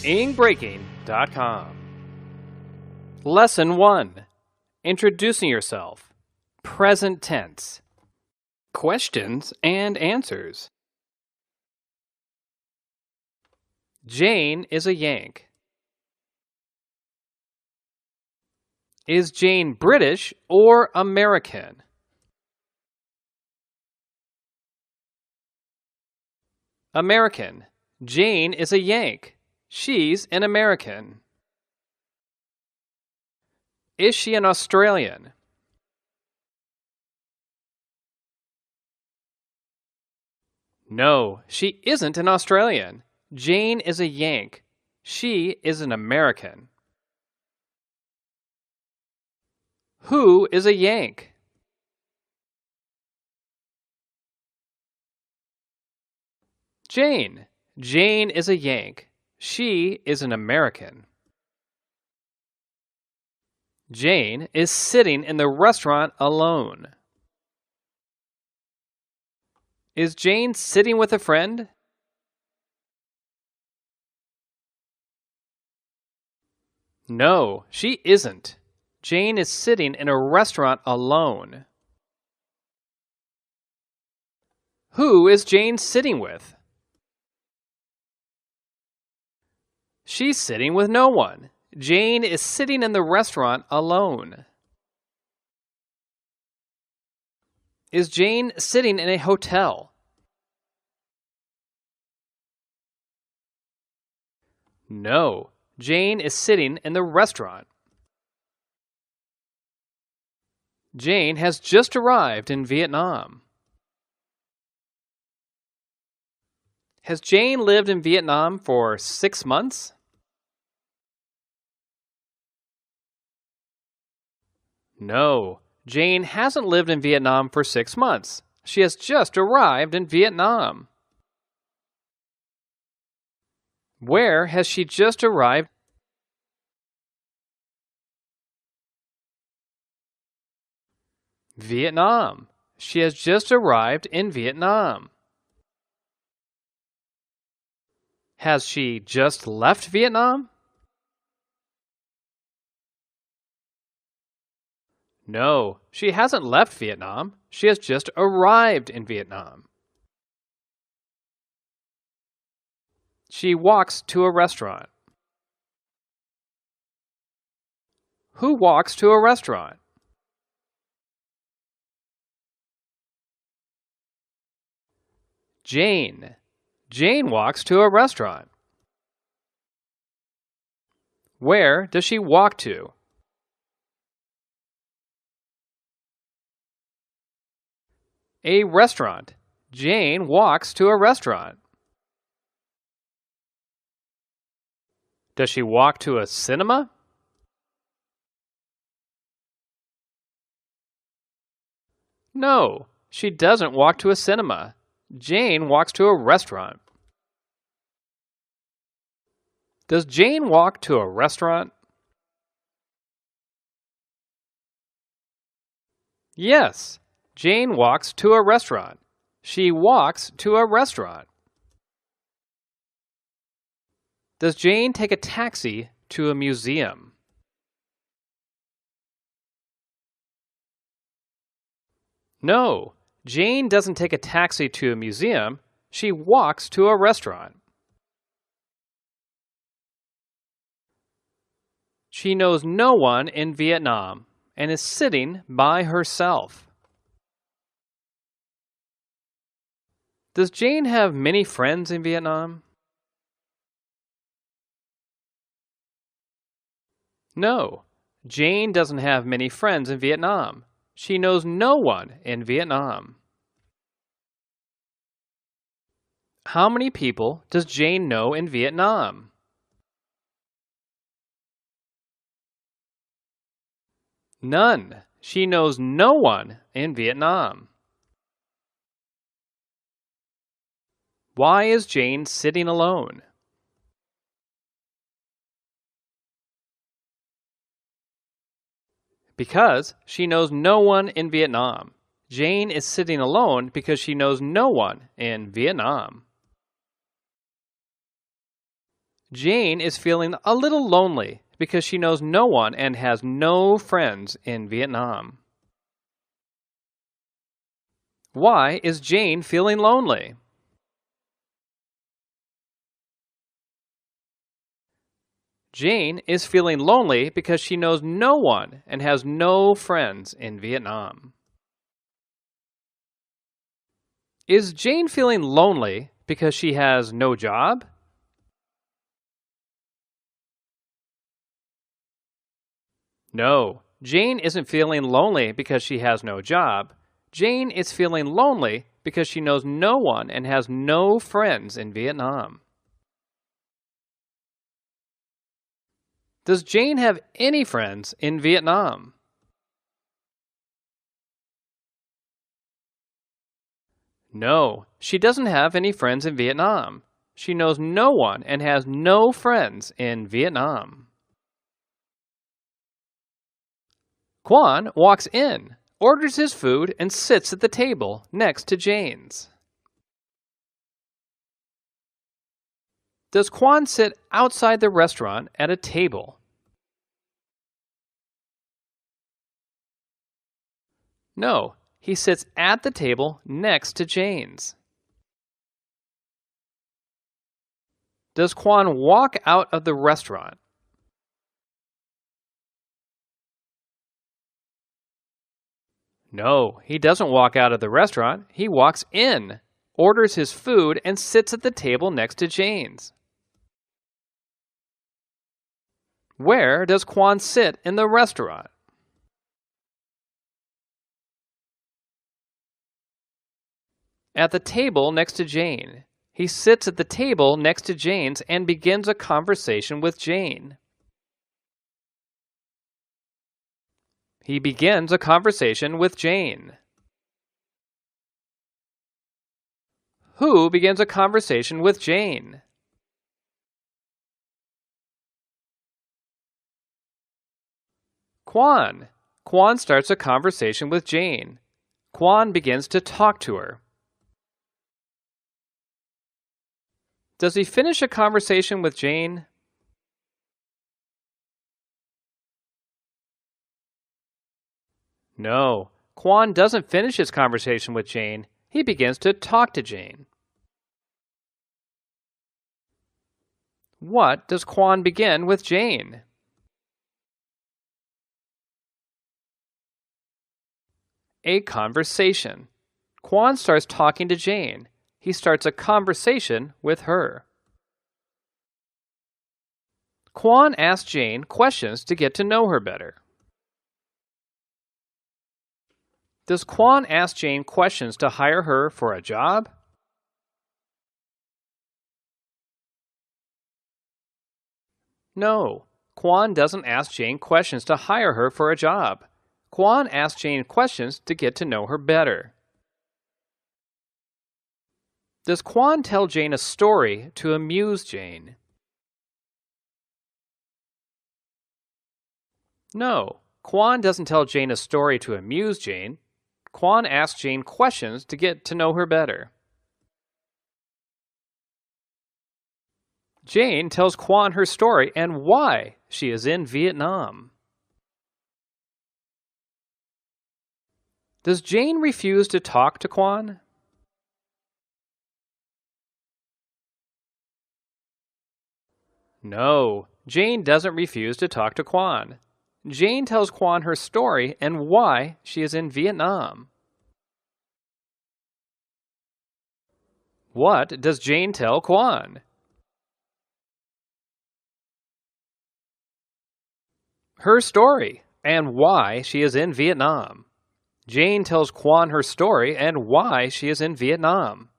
ingbreaking.com. Lesson 1. Introducing yourself. Present tense. Questions and answers. Jane is a Yank. Is Jane British or American? American. Jane is a Yank. She's an American. Is she an Australian? No, she isn't an Australian. Jane is a Yank. She is an American. Who is a Yank? Jane. Jane is a Yank. She is an American. Jane is sitting in the restaurant alone. Is Jane sitting with a friend? No, she isn't. Jane is sitting in a restaurant alone. Who is Jane sitting with? She's sitting with no one. Jane is sitting in the restaurant alone. Is Jane sitting in a hotel? No, Jane is sitting in the restaurant. Jane has just arrived in Vietnam. Has Jane lived in Vietnam for 6 months? No, Jane hasn't lived in Vietnam for 6 months. She has just arrived in Vietnam. Where has she just arrived? Vietnam. She has just arrived in Vietnam. Has she just left Vietnam? No, she hasn't left Vietnam. She has just arrived in Vietnam. She walks to a restaurant. Who walks to a restaurant? Jane. Jane walks to a restaurant. Where does she walk to? A restaurant. Jane walks to a restaurant. Does she walk to a cinema? No, she doesn't walk to a cinema. Jane walks to a restaurant. Does Jane walk to a restaurant? Yes, Jane walks to a restaurant. She walks to a restaurant. Does Jane take a taxi to a museum? No, Jane doesn't take a taxi to a museum. She walks to a restaurant. She knows no one in Vietnam and is sitting by herself. Does Jane have many friends in Vietnam? No, Jane doesn't have many friends in Vietnam. She knows no one in Vietnam. How many people does Jane know in Vietnam? None. She knows no one in Vietnam. Why is Jane sitting alone? Because she knows no one in Vietnam. Jane is sitting alone because she knows no one in Vietnam. Jane is feeling a little lonely because she knows no one and has no friends in Vietnam. Why is Jane feeling lonely? Jane is feeling lonely because she knows no one and has no friends in Vietnam. Is Jane feeling lonely because she has no job? No, Jane isn't feeling lonely because she has no job. Jane is feeling lonely because she knows no one and has no friends in Vietnam. Does Jane have any friends in Vietnam? No, she doesn't have any friends in Vietnam. She knows no one and has no friends in Vietnam. Quan walks in, orders his food, and sits at the table next to Jane's. Does Quan sit outside the restaurant at a table? No, he sits at the table next to Jane's. Does Quan walk out of the restaurant? No, he doesn't walk out of the restaurant. He walks in, orders his food, and sits at the table next to Jane's. Where does Quan sit in the restaurant? At the table next to Jane. He sits at the table next to Jane's and begins a conversation with Jane. He begins a conversation with Jane. Who begins a conversation with Jane? Quan. Quan starts a conversation with Jane. Quan begins to talk to her. Does he finish a conversation with Jane? No, Quan doesn't finish his conversation with Jane. He begins to talk to Jane. What does Quan begin with Jane? A conversation. Quan starts talking to Jane. He starts a conversation with her. Quan asks Jane questions to get to know her better. Does Quan ask Jane questions to hire her for a job? No, Quan doesn't ask Jane questions to hire her for a job. Quan asks Jane questions to get to know her better. Does Quan tell Jane a story to amuse Jane? No, Quan doesn't tell Jane a story to amuse Jane. Quan asks Jane questions to get to know her better. Jane tells Quan her story and why she is in Vietnam. Does Jane refuse to talk to Quan? No, Jane doesn't refuse to talk to Quan. Jane tells Quan her story and why she is in Vietnam. What does Jane tell Quan? Her story and why she is in Vietnam. Jane tells Quan her story and why she is in Vietnam.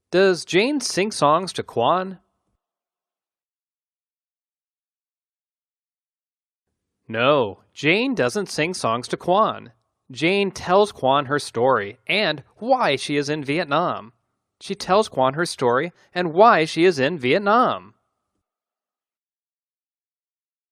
Does Jane sing songs to Quan? No, Jane doesn't sing songs to Quan. Jane tells Quan her story and why she is in Vietnam. She tells Quan her story and why she is in Vietnam.